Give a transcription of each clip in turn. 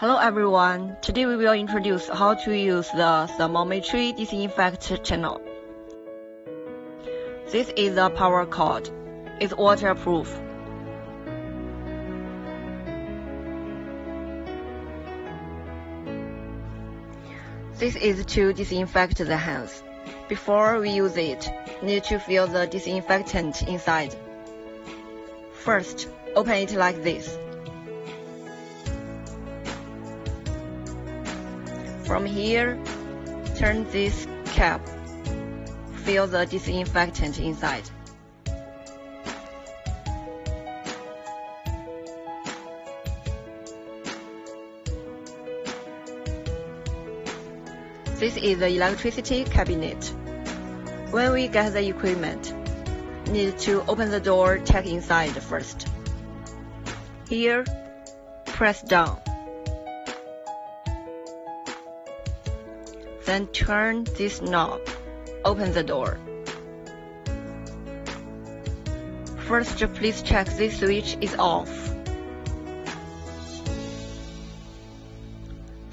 Hello everyone, today we will introduce how to use the thermometry disinfect channel. This is a power cord. It's waterproof. This is to disinfect the hands. Before we use it, need to fill the disinfectant inside. First, open it like this. From here, turn this cap. Fill the disinfectant inside. This is the electricity cabinet. When we get the equipment, need to open the door, check inside first. Here, press down. Then turn this knob, open the door. First, please check this switch is off.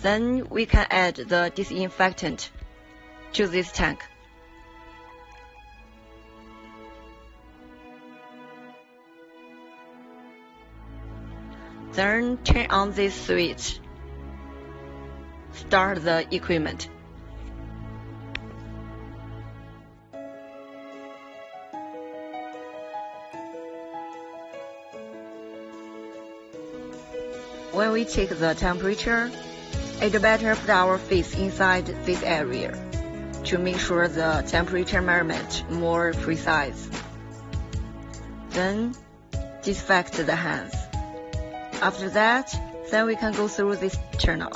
Then we can add the disinfectant to this tank. Then turn on this switch. Start the equipment. When we check the temperature, it's better put our face inside this area to make sure the temperature measurement more precise. Then disinfect the hands. After that, then we can go through this channel.